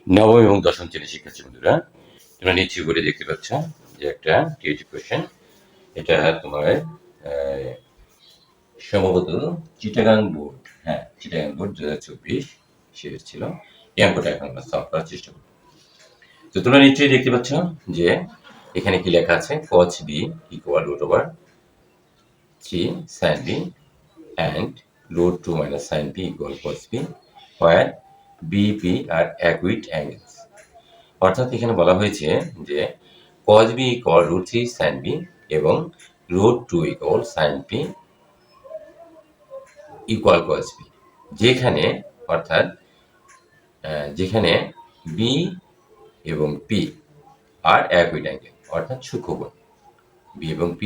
নবম এবং দশম শ্রেণীর শিক্ষার্থী বন্ধুরা, তোমরা নিশ্চয়ই বোর্ডে দেখতে পাচ্ছ যে একটা ক্রিয়েটিভ কোয়েশ্চেন। এটা তোমার আহ, সম্ভবত চিটাগাং বোর্ড, হ্যাঁ চিটাগাং বোর্ড 2024 সে ছিল। এই অঙ্কটা এখন আমরা সলভ করার চেষ্টা করব। তো তোমরা নিশ্চয়ই দেখতে পাচ্ছ যে এখানে কি লেখা আছে, cos b equal root over 3 sin b and root 2 minus sin b equal cos b, where b p are acute angles। অর্থাৎ এখানে বলা হয়েছে যে cos b equal root 3 sin b এবং root 2 equal sin p equal cos b, যেখানে অর্থাৎ যেখানে b এবং p আর অ্যাকুইট অ্যাঙ্গেল, অর্থাৎ সূক্ষ্মকোণ। b এবং p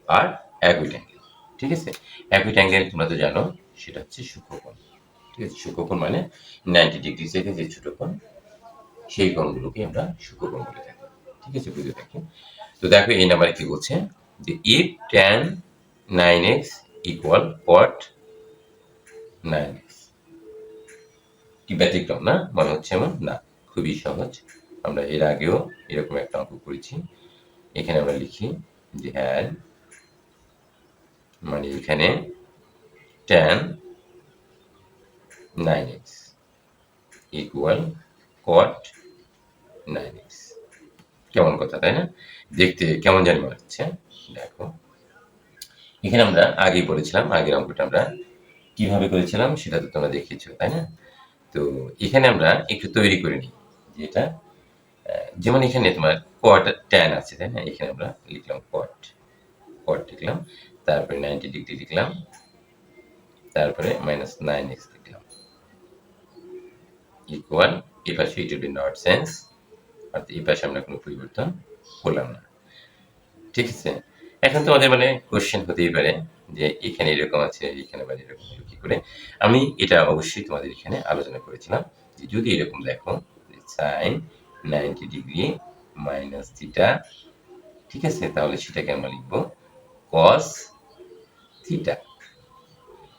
আর অ্যাকুইট অ্যাঙ্গেল, ঠিক আছে। অ্যাকুইট অ্যাঙ্গেল তোমরা তো জানো, সেটা হচ্ছে সূক্ষ্মকোণ, ঠিক আছে। সূক্ষ্মকোণ মানে 90 ডিগ্রি থেকে যে ছোট কোণ, সেই কোণগুলোকে আমরা সূক্ষ্মকোণ বলে থাকি, ঠিক আছে, বুঝে থাকি। তো দেখো এই নাম্বারে কি বলছে যে if tan 9x equal cot 9x, কি ব্যতিক্রম না, মনে হচ্ছে এমন না, খুবই সহজ। আমরা এর আগেও এরকম একটা অঙ্ক করেছি। এখানে আমরা লিখি যে হ্যাঁ, মানে এখানে tan 9x equal cot 9x। কেমন কথা তাই না, দেখতে কেমন জানি মনে হচ্ছে। দেখো এখানে আমরা আগেই বলেছিলাম, আগের অঙ্কটা আমরা কিভাবে করেছিলাম সেটা তো তোমরা দেখিয়েছো তাই না। তো এখানে আমরা একটু তৈরি করে নিই, যেটা যেমন এখানে তোমার কট ট্যান আছে তাই না, এখানে আমরা লিখলাম কট, কট লিখলাম, তারপরে 90 ডিগ্রি লিখলাম, তারপরে -9x লিখলাম ইকুয়াল, এই পাশে it will be not sense, অর্থাৎ এই পাশে আমরা কোনো পরিবর্তন করলাম না, ঠিক আছে। এখন তোমাদের মানে কোশ্চেন হতেই পারে যে এখানে এরকম আছে, এখানে আবার এরকম হলো কি করে। আমি এটা অবশ্যই তোমাদের এখানে আলোচনা করেছিলাম যে যদি এরকম দেখো সাইন 90 ডিগ্রি মাইনাস থিটা, ঠিক আছে, তাহলে সেটাকে আমরা লিখবো কস থিটা,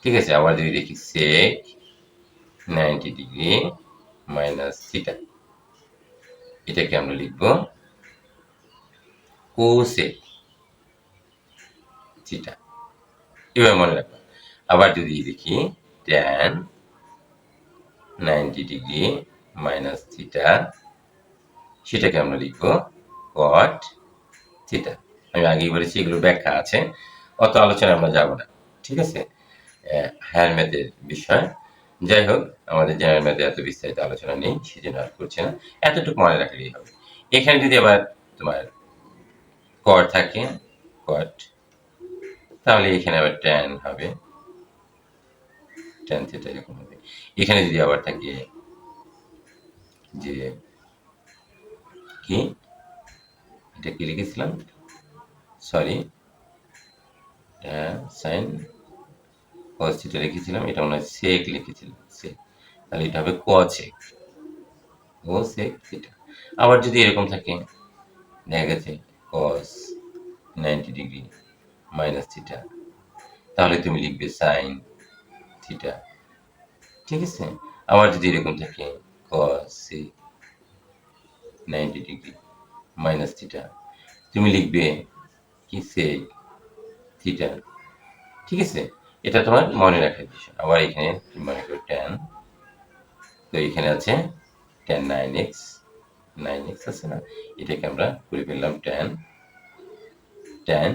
ঠিক আছে। আবার যদি দেখি সেক 90 ডিগ্রি মাইনাস থিটা, এটাকে আমরা লিখবো কোসেক থিটা, এভাবে মনে রাখবো। আবার যদি দেখি ট্যান 90 ডিগ্রি মাইনাস থিটা, সেটাকে আমরা লিখবো কট থিটা। আমি আগেই বলেছি এগুলোর ব্যাখ্যা আছে, অত আলোচনা আমরা যাব না, ঠিক আছে। হায়ার ম্যাথের বিষয়, যাই হোক আমাদের জেনারেল ম্যাথে এত বিস্তারিত আলোচনা নেই, সেজন্য আর করছি না, এতটুকু মনে রাখলেই হবে। এখানে যদি আবার তোমার কট থাকে, কট, তাহলে এখানে আবার ট্যান হবে, ট্যান থিটা এরকম হবে। এখানে যদি আবার থাকে যে কি, এটা কি লিখেছিলাম, সরি, সাইন কস থিটা লিখেছিলাম, এটা মনে হয় সেক লিখেছিলাম, সেক, তাহলে এটা হবে কোসেক, ও সেক থিটা। আবার যদি এরকম থাকে, দেখা গেছে কস 90 ডিগ্রি মাইনাস থিটা, তাহলে তুমি লিখবে সাইন থিটা, ঠিক আছে। আবার যদি এরকম থাকে কস 90 ডিগ্রি মাইনাস থিটা, তুমি লিখবে কি সেক থিটা, ঠিক আছে। এটা তোমার মনে রাখার বিষয়। আবার এখানে তুমি মনে করো ট্যান, তো এখানে আছে ট্যান 9x, 9x আছে না, এটাকে আমরা করে ফেললাম tan, tan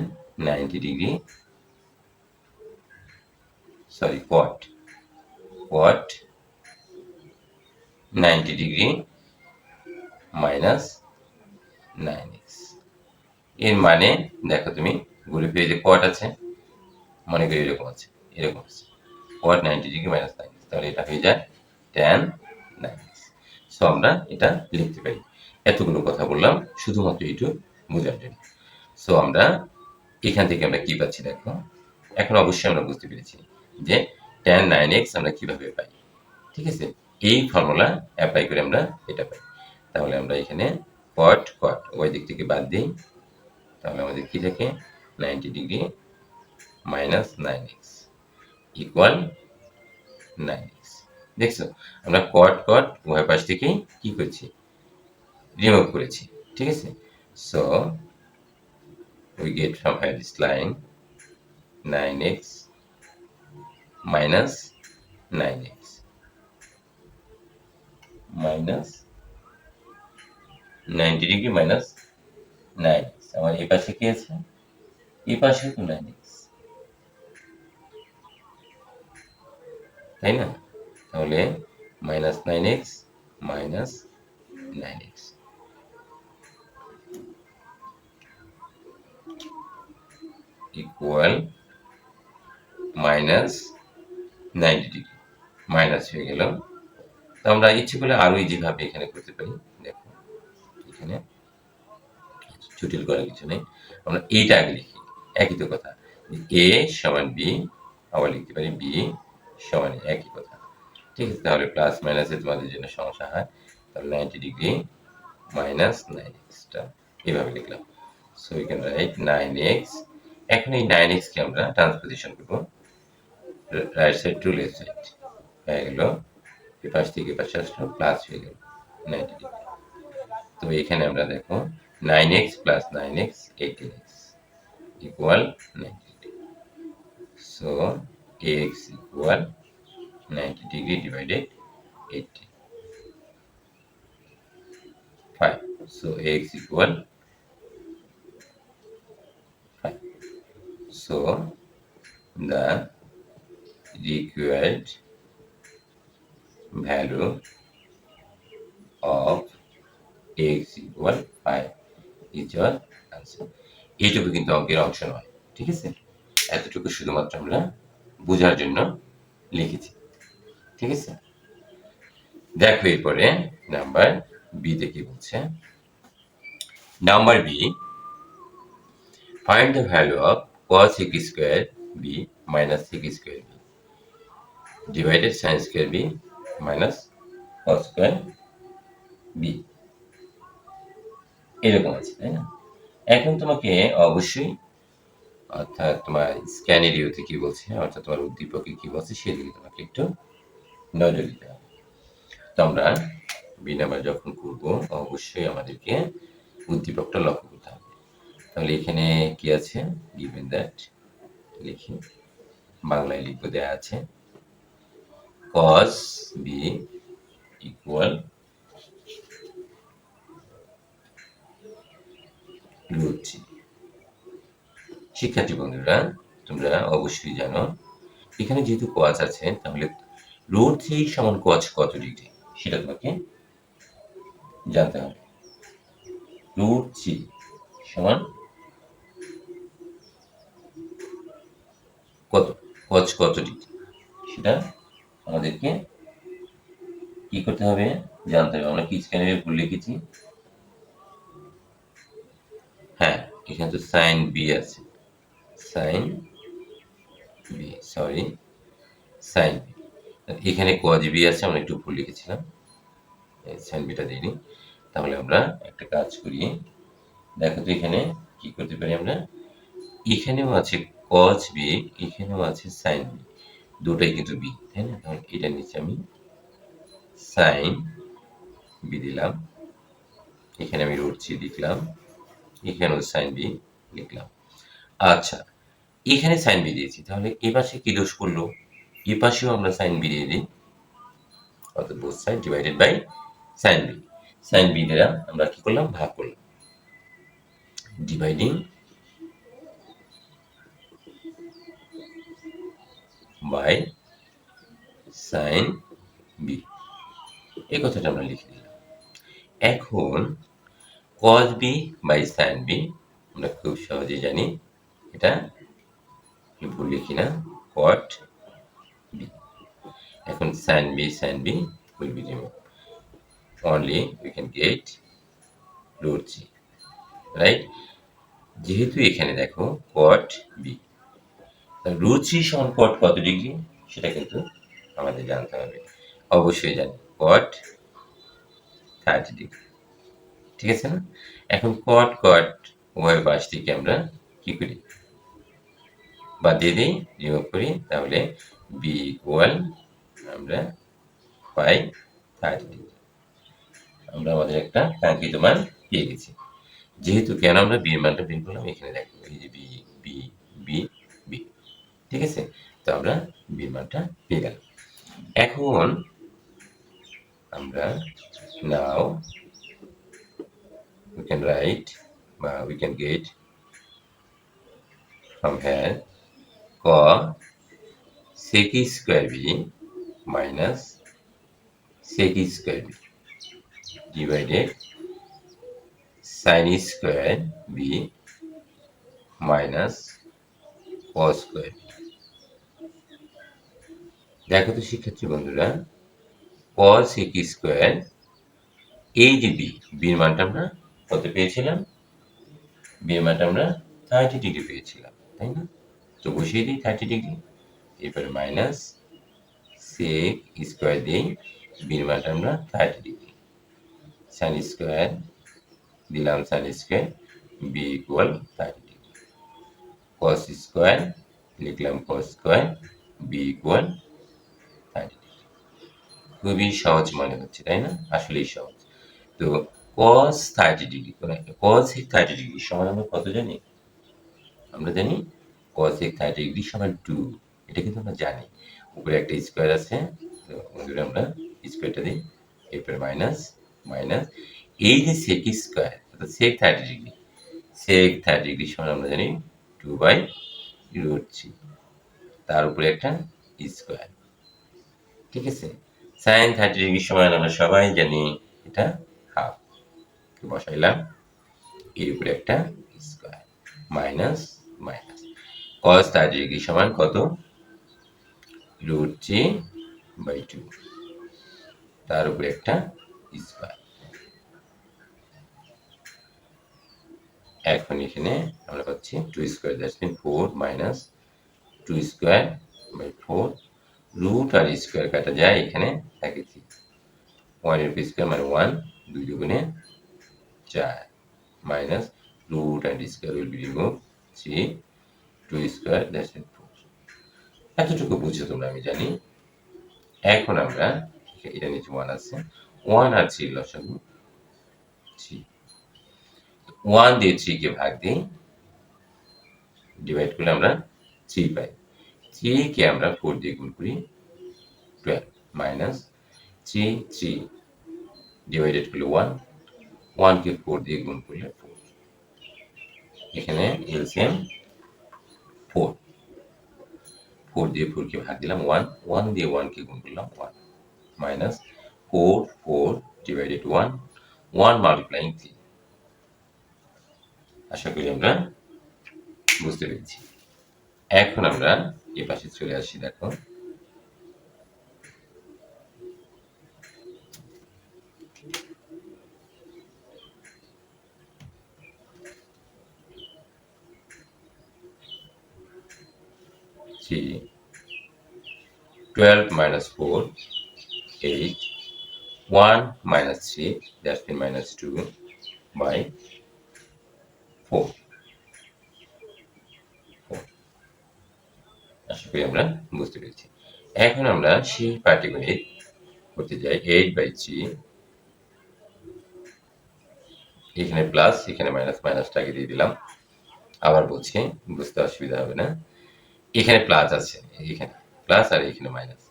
90 degree, sorry cot, cot 90 degree minus 9x। এর মানে দেখো তুমি ঘুরে ফিরে যে কট আছে, মনে করি এরকম আছে, এরকম আছে কট 90 ডিগ্রি মাইনাস 9x, তাহলে এটা হয়ে যায় ট্যান 9x। সো আমরা এটা লিখতে পারি। এতগুলো কথা বললাম শুধুমাত্র এইটু বোঝার জন্য। সো আমরা এখান থেকে আমরা কি পাচ্ছি দেখো, এখন অবশ্যই আমরা বুঝতে পেরেছি যে ট্যান 9x আমরা কিভাবে পাই, ঠিক আছে। এই ফর্মুলা অ্যাপ্লাই করে আমরা এটা পাই। তাহলে আমরা এখানে কট কট ওই দিক থেকে বাদ দিই, তাহলে আমাদের কি থাকে 90 degree minus 9x equal 9x। দেখছো, আমরা কট কট উভয় পাশ থেকেই কি করছি, রিমুভ করেছি। ঠিক আছে, so we get from here this line 9x minus 9x minus 90 degree minus 9x। আমার এই পাশে কি আছে, এই পাশে তো 9x, তাই না? তাহলে minus 9x minus 9x equal minus 90 degree, minus হয়ে গেল। তো আমরা ইচ্ছে করলে আরো ইজিভাবে এখানে করতে পারি। দেখো এখানে জটিল করার কিছু নেই, আমরা এইটা আগে লিখি, একই তো কথা। এ সমান বি, আবার লিখতে পারি বি সমান একই কথা। ঠিক আছে, তাহলে প্লাস মাইনাসে তোমাদের জন্য সমস্যা হয়, তাহলে 90 ডিগ্রি মাইনাস 9xটা এভাবে লিখলাম। So we can write 9x। এখন এই 9x কে আমরা ট্রান্সপোজিশন করব right side to left side, হয়ে গেল এই পাশ থেকে এই পাশে আসলো, প্লাস হয়ে গেল 90 ডিগ্রি। তো এখানে আমরা দেখো 9x plus 9x 18x equal 90 degree. So ax equal 90 degree divided 18, 5. So ax equal 5. So the required value of ax equal 5 is your answer. এইটুকু কিন্তু অঙ্কের অংশ নয়, ঠিক আছে? এতটুকু শুধুমাত্র আমরা বোঝার জন্য লিখেছি, ঠিক আছে? দেখো এরপরে নাম্বার বি তে কি বলছে। Number B, find the value of cos x square b minus sec square b divided sin square b minus cos square b, এরকম আছে, তাই না? এখন তোমাকে অবশ্যই, অর্থাৎ তোমার স্ক্যানেরিওতে কি বলছে, অর্থাৎ তোমার উদ্দীপকে কি বলছে সেদিকে তোমাকে একটু নজর দিতে হবে। তো আমরা বি নাম্বার যখন করব অবশ্যই আমাদেরকে উদ্দীপকটা লক্ষ্য করতে হবে। তাহলে এখানে কি আছে, গিভেন দ্যাট, লিখি, বাংলায় লিখবো, দেয়া আছে cos b ইকুয়াল √3। শিক্ষার্থী বন্ধুরা, তোমরা অবশ্যই জানো এখানে যেহেতু cos আছে, তাহলে √3 সমান cos কত ডিগ্রি সেটা তোমাকে জানতে হবে। √3 সমান কত, cos কত ডিগ্রি সেটা আমাদেরকে কি করতে হবে, জানতে হবে। আমরা কি স্ক্যানারে ভুল লিখেছি, হ্যাঁ এখানে তো সাইন বি আছে, sine B, sorry sine B, এখানে cos বি আছে, আমরা একটু ভুল লিখেছিলাম, সাইন বিটা দিইনি। তাহলে আমরা একটা কাজ করি, দেখো তো এখানে কি করতে পারি আমরা, এখানেও আছে cos বি, এখানেও আছে সাইন বি, দুটাই কিন্তু বি, তাই না? তাহলে এটার নিচে আমি সাইন বি দিলাম, এখানে আমি √3 লিখলাম, এখানেও সাইন বি লিখলাম। আচ্ছা, এখানে সাইন বি দিয়েছি, তাহলে এ পাশে কি দোষ করলো, এ পাশেও আমরা সাইন বি দিয়ে দিই, অর্থাৎ both side divided by sine B. Sine B দ্বারা আমরা কি করলাম, ভাগ করলাম, ডিভাইডিং বাই সাইন বি, এই কথাটা আমরা লিখে দিলাম। এখন cos B by sine B আমরা খুব সহজেই জানি, এটা ভুল লিখি না, cot বি। এখন sine B will be removed, only we can get √3, right? যেহেতু এখানে দেখো cot বি, √3 সমান cot কত ডিগ্রি সেটা কিন্তু আমাদের জানতে হবে, অবশ্যই জানি cot 30 ডিগ্রি, ঠিক আছে না? এখন cot উভয় পাশ থেকে আমরা কি করি, বাদ দিয়ে দিই, রিমুভ করি, তাহলে বি ইকুয়াল আমরা বাই 30 ডিগ্রি। আমরা আমাদের একটা কাঙ্ক্ষিত মান পেয়ে গেছি। যেহেতু কেন আমরা বি এর মানটা বের করলাম, এখানে দেখো এই যে বি বি বি বি, ঠিক আছে? তো আমরা বি এর মানটা পেয়ে গেলাম। এখন আমরা নাও we can write we can get from here cos sec square b minus sec square b divided sin square b minus cos square b। দেখো তো শিক্ষার্থী বন্ধুরা, cos sec square এই যে বি, বির মানটা আমরা কত পেয়েছিলাম? বির মানটা আমরা 30 ডিগ্রি পেয়েছিলাম, তাই না? তো বসিয়ে দিই 30 ডিগ্রি, এরপরে মাইনাস sec স্কোয়ার দিই, বির মানটা আমরা 30 ডিগ্রি, sin স্কোয়ার দিলাম, sin square B equal 30 degree, cos square লিখলাম, cos square B equal 30 degree. খুবই সহজ মনে হচ্ছে, তাই না? আসলেই সহজ। তো cos 30 ডিগ্রি, cos 30 ডিগ্রি সমান আমরা কত জানি? আমরা জানি cos 30 ডিগ্রি সমান 2। এটা কিন্তু আমরা জানি। উপরে একটা স্কোয়ার আছে, তো বন্ধুরা আমরা স্কোয়ারটা দিই, এরপরে মাইনাস মাইনাস এই যে sec স্কোয়ার অর্থাৎ sec 30 ডিগ্রি, sec 30 ডিগ্রি সমান আমরা জানি 2/√3, তার উপরে একটা স্কোয়ার, ঠিক আছে? sin 30 ডিগ্রি সমান আমরা সবাই জানি এটা হাফ, বসাইলাম, এর উপরে একটা square, minus minus cos 30 degree সমান কত? √3/2, তার উপরে একটা স্কোয়ার। এখন এখানে আমরা পাচ্ছি 2 square, that's mean 4 minus 2 square by 4, root আর স্কোয়ার কাটা যায়, এখানে থাকে 3, 1 এর স্কোয়ার মানে 1, 2 দুগুণে 4, minus root and square will be removed, 3, 2 square that's mean 4। এতটুকু বুঝছো তোমরা, আমি জানি। এখন আমরা এটা নিচে 1 আছে, 1 আর 3 লসাগু 3, 1 দিয়ে 3 কে ভাগ দিই, ডিভাইড করলে আমরা 3 পাই, 3 কে আমরা 4 দিয়ে গুণ করি 12, মাইনাস 3 3 ডিভাইডেড করলে 1, 1 কে 4 দিয়ে গুণ করলে 4, এখানে এলসিএম 4, 4 দিয়ে 4 কে ভাগ দিলাম 1, 1 দিয়ে 1 কে গুণ করলাম 1, মাইনাস 4 4 ডিভাইডেড 1, 1 মাল্টিপ্লাইং 3। আশা করি আমরা বুঝতে পেরেছি। এখন আমরা এ পাশে চলে আসি, দেখো যে 12 minus 4 8, 1 minus 3 that's been minus 2 by 4, আশা করি আমরা বুঝতে পেরেছি। এখন আমরা সেই পাটিগণিত করতে যাই। 8/3, এখানে প্লাস এখানে মাইনাস, মাইনাসটাকে দিয়ে দিলাম। আবার বলছি, বুঝতে অসুবিধা হবে না। এখানে প্লাস আছে, এখানে প্লাস আর এখানে মাইনাস,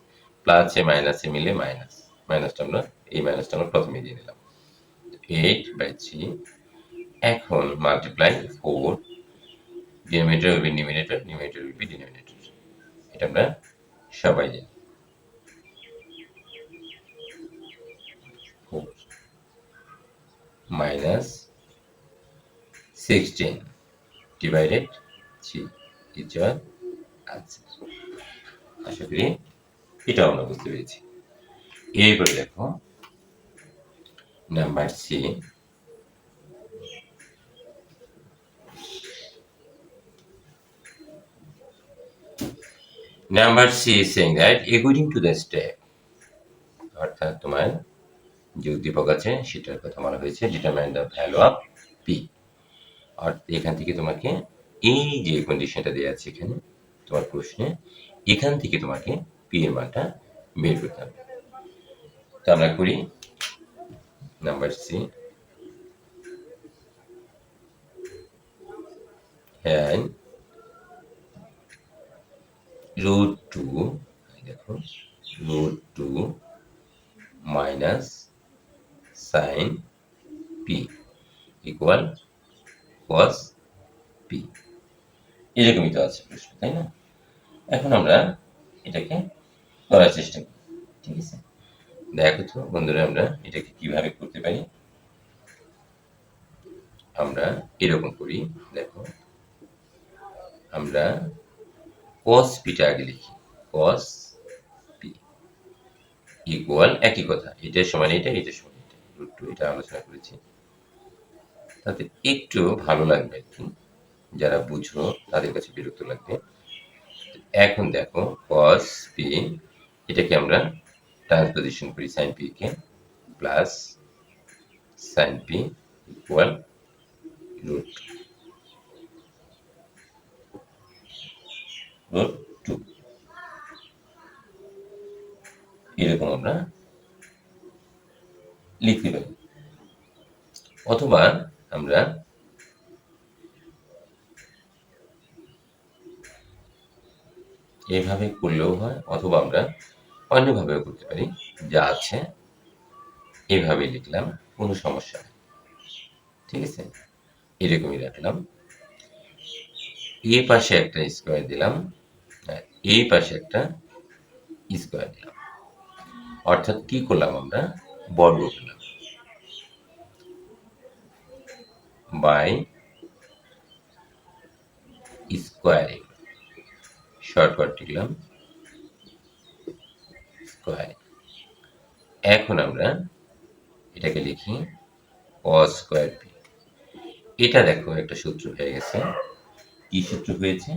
প্লাসে মাইনাসে মিলে মাইনাস, মাইনাসটা আমরা এই মাইনাসটা আমরা প্রথমে দিয়ে নিলাম, 8/3। এখন multiply 4, denominator will be numerator, numerator will be denominator, এটা আমরা সবাই জানি। 4 মাইনাস 16 ডিভাইডেড 3 ইকুয়াল আনসার। আশা করি এটাও আমরা বুঝতে পেরেছি। এরপরে দেখো number C, number C is saying that according to the step, অর্থাৎ তোমার যে উদ্দীপক আছে সেটার কথা বলা হয়েছে, determine the value of P. আর এখান থেকে তোমাকে এই যে কন্ডিশনটা দেওয়া আছে এখানে তোমার প্রশ্নে, এখান থেকে তোমাকে পি এর মানটা বের করতে হবে। তো আমরা করি নাম্বার সি, হ্যান √2, দেখো √2 মাইনাস সাইন পি ইকুয়াল কস পি। এরকমই তো আছে প্রশ্ন, তাই না? এখন আমরা এটাকে করার চেষ্টা করি, ঠিক আছে? দেখো তো বন্ধুরা, আমরা এটাকে কিভাবে করতে পারি। আমরা এরকম করি, দেখো আমরা cos পিটা আগে লিখি, cos পি ইকুয়াল একই কথা, এটার সমান এটা, এটার সমান এটা, √2 এটা আলোচনা করেছি, তাতে একটু ভালো লাগবে আর কি, যারা বুঝো তাদের কাছে বিরক্ত লাগবে। এখন দেখো cos পি, এটাকে আমরা ট্রান্সপোজিশন করি sin P K, plus sin P equal √2, এরকম আমরা লিখতে পারি। অথবা আমরা এভাবে করলেও হয়, অথবা আমরা অন্যভাবেও করতে পারি, যা আছে এভাবে লিখলাম, কোনো সমস্যা নেই, ঠিক আছে? এরকমই রাখলাম, এই পাশে একটা স্কোয়ার দিলাম, এই পাশে একটা স্কোয়ার দিলাম, অর্থাৎ কি করলাম, আমরা বর্গ করলাম, বাই স্কোয়ারিং, শর্টকাট লিখলাম স্কোয়ারিং। এখন আমরা এটাকে লিখি cos স্কোয়ার পি। এটা দেখো একটা সূত্র হয়ে গেছে, কি সূত্র হয়েছে?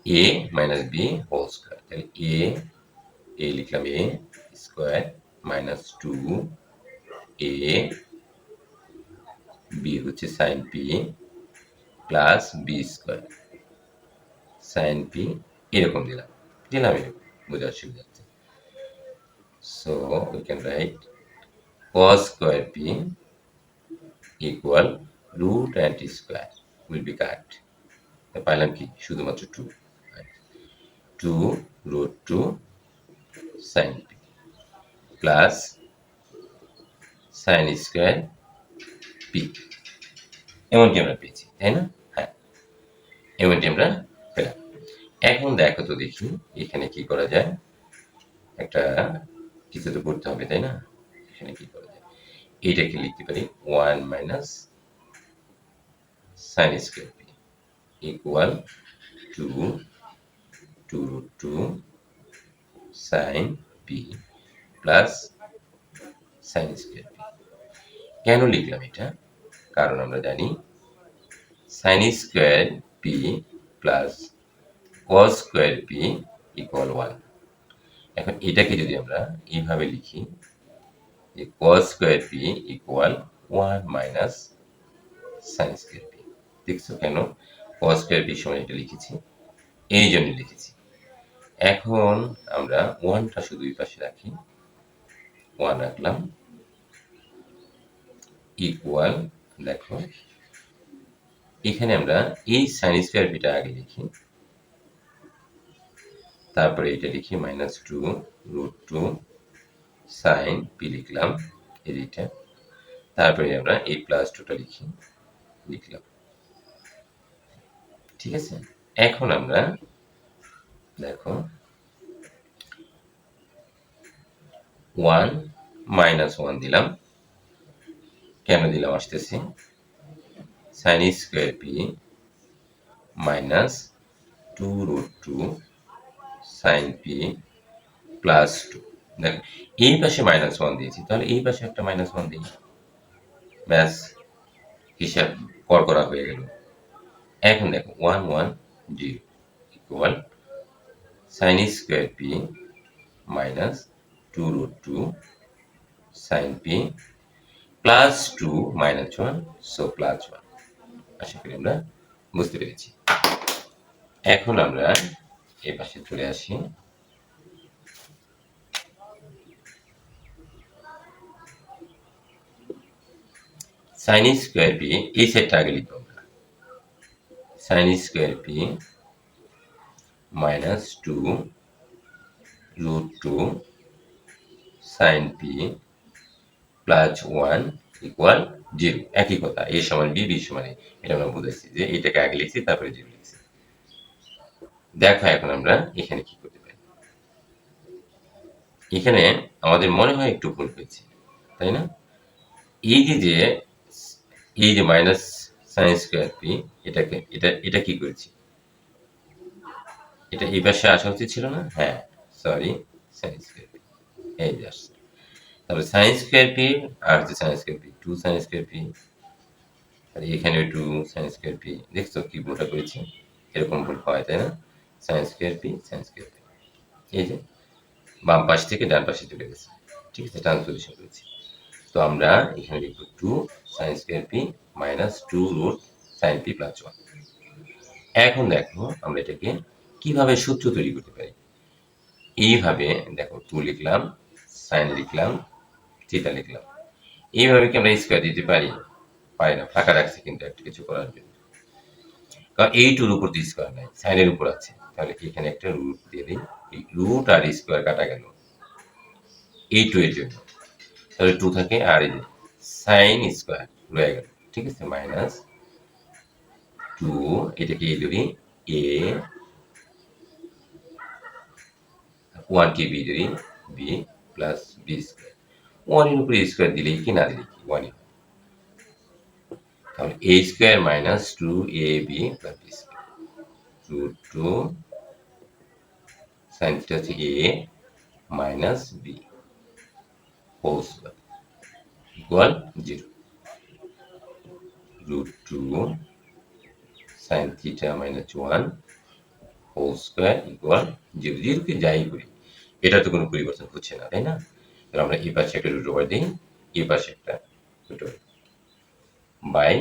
a minus B whole square. তাহলে এ লিখলাম a square minus 2a, B হচ্ছে sine P, plus B square sine P, এরকম দিলাম এরকম, বোঝার সুবিধা হচ্ছে। So we can write cos square P equal root and square will be cut, পাইলাম কি শুধুমাত্র 2 √2 sine P plus sine square P, এমনটি আমরা পেয়েছি, তাই না? হ্যাঁ, এমনটি আমরা পেলাম। এখন দেখো তো দেখি এখানে কি করা যায়, একটা কিছু তো করতে হবে, তাই না? এখানে কি করা যায়, এইটাকে লিখতে পারি 1 minus sine square P equal 2 sine P plus sine square P. কেন লিখলাম এটা? কারণ আমরা জানি sine square P plus cos square P equal 1। এখন এটাকে যদি আমরা এইভাবে লিখি যে cos square P equal 1 minus sine square P, দেখছো কেন cos স্কোয়ার পি সমান এটা লিখেছি? এই জন্য লিখেছি। এখন আমরা 1টা শুধু এই পাশে রাখি, 1 রাখলাম ইকুয়াল, দেখো এখানে আমরা এই সাইন স্কোয়ার পিটা আগে লিখি, তারপরে এটা লিখি মাইনাস 2 √2 সাইন পি লিখলাম এইটা, তারপরে আমরা এই প্লাস 2টা লিখলাম, ঠিক আছে? এখন আমরা দেখো 1 মাইনাস 1 দিলাম, কেন দিলাম আসতেছি, sine square P minus 2 √2 sine P plus 2, দেখো এই পাশে মাইনাস 1 দিয়েছি, তাহলে এই পাশে একটা মাইনাস 1 দিই, ব্যাস হিসাব করা হয়ে গেল। এখন দেখো 1 1 0 equal sine square P minus 2 √2 sine P plus 2 minus 1, so plus 1। আশা করি আমরা বুঝতে পেরেছি। এখন আমরা এই পাশে চলে আসি, সাইন স্কোয়ার পি, এই সাইডটা আগে লিখবো আমরা। Sine square P minus 2 root 2 sine P plus 1 equal 0। একই কথা, এ সমান বি, বি সমান এ। এটা আমরা বুঝেছি যে এটাকে আগে লিখছি, তারপরে 0 লিখছি। দেখো এখন আমরা এখানে কি করতে পারি। এখানে আমাদের মনে হয় একটু ভুল হয়েছে, তাই না? এই যে মাইনাস সাইন স্কোয়ার পি, এটাকে এটা কি করেছি, এটা এই পাশে আসা উচিত ছিল না? হ্যাঁ, সরি, সাইন স্কোয়ার পি এই যে আসছে। তারপরে সাইন স্কোয়ার পি আর হচ্ছে sine square P, 2 sine square P, আর এখানে 2 সাইন স্কোয়ার পি। দেখছো কি ভুলটা করেছি? এরকম ভুল হয়, তাই না? Sign square P, sign square P, এই যে বাম পাশ থেকে ডান পাশে চলে গেছে। ঠিক আছে, ট্রান্সপোজিশন করেছি। তো আমরা এখানে লিখব 2 sine square P minus 2 root sine P plus 1। এখন দেখো আমরা এটাকে কিভাবে সূত্র তৈরি করতে পারি। এইভাবে দেখো, 2 লিখলাম, সাইন লিখলাম, থিটা লিখলাম। এইভাবে কি আমরা স্কোয়ার দিতে পারি? পারি না, ফাঁকা রাখছি কিন্তু একটা কিছু করার জন্য। কারণ এই টুর উপর তো স্কোয়ার নাই, সাইনের উপর আছে। তাহলে এখানে একটা রুট দিয়ে দিই, এই রুট আর স্কোয়ার কাটা গেল এই 2 এর জন্য। তাহলে 2 থাকে, আর এই যে সাইন স্কোয়ার রয়ে গেল। ঠিক আছে, মাইনাস 2, এটাকে এই ধরি এ, 1 কে বি ধরি বি প্লাস বি স্কোয়ার। 1 এর উপরে স্কোয়ার দিলেই কি, না দিলে কি 1 ই। তাহলে A square minus 2 A B plus B square root 2 sine theta হচ্ছে A minus B whole square equal 0। Root 2 sine theta minus 1 whole square equal 0। 0 কে যাই করি, এটা তো কোনো পরিবর্তন হচ্ছে না, তাই না? তাহলে আমরা এই পাশে একটা রুট ওভার দিই, এই পাশে একটা root over by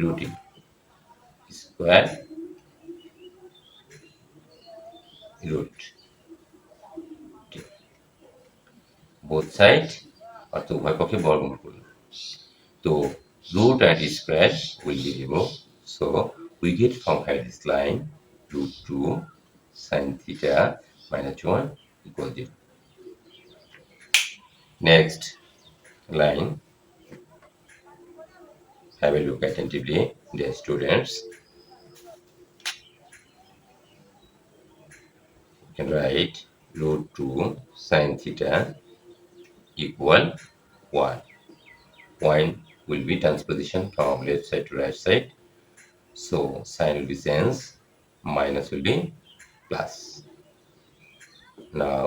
root square root both side, অর্থাৎ উভয় পক্ষে বর্গমূল করলাম। তো root and square will be removed. So we get from here this line root 2 sin theta minus 1 equal 0. Next line, have a look attentively, dear students. You can write root 2 sin theta equal 1. Point will be transposition from left side to right side. So sin will be change, minus will be plus. Now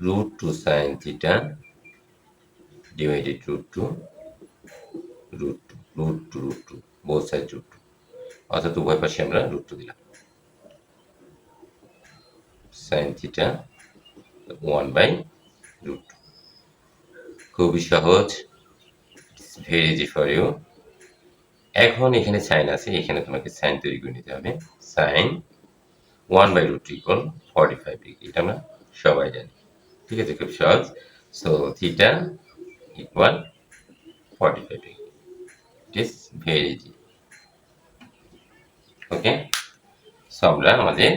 root 2 sin theta divided root 2 root 2 root 2 root 2, both sides root 2, অর্থাৎ উভয় পাশে আমরা root 2 দিলাম। sin theta 1 by root 2, খুবই সহজ, it's very easy for you. এখন এখানে sign আছে, এখানে তোমাকে সাইন তৈরি করে নিতে হবে। সাইন 1 by root 2 equal 45 ডিগ্রি, এটা আমরা সবাই জানি। ঠিক আছে, খুব সহজ। So theta equal 45 degree, it is very easy. Okay, so আমরা আমাদের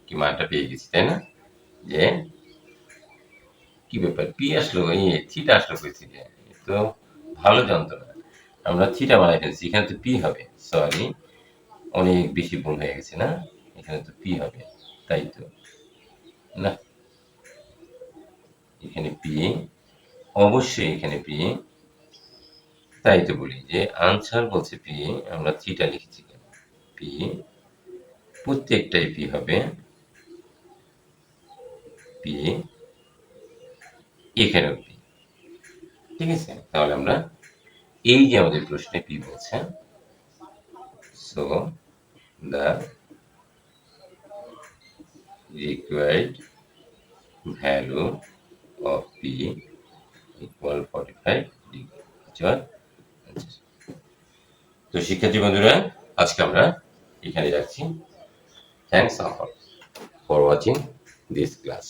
কি মানটা পেয়ে গেছি, তাই না? যে কি ব্যাপার, পি আসলো, এই থিটা আসলো কই থেকে? তো ভালো জানতো না, আমরা থিটা বানাই ফেলছি, এখানে তো পি হবে। সরি, অনেক বেশি ভুল হয়ে গেছে না, এখানে তো পি হবে, তাই তো না, এখানে পি, অবশ্যই এখানে পি। তাই তো বলি যে আনসার বলছে পি, আমরা থিটা লিখেছি কেন? পি, প্রত্যেকটাই পি হবে, পি, এখানেও পি। ঠিক আছে, তাহলে আমরা এই যে আমাদের প্রশ্নে পি বলছে, so the required value of P equal 45 degree. তো শিক্ষার্থী বন্ধুরা, আজকে আমরা এখানে রাখছি। Thanks for watching this class.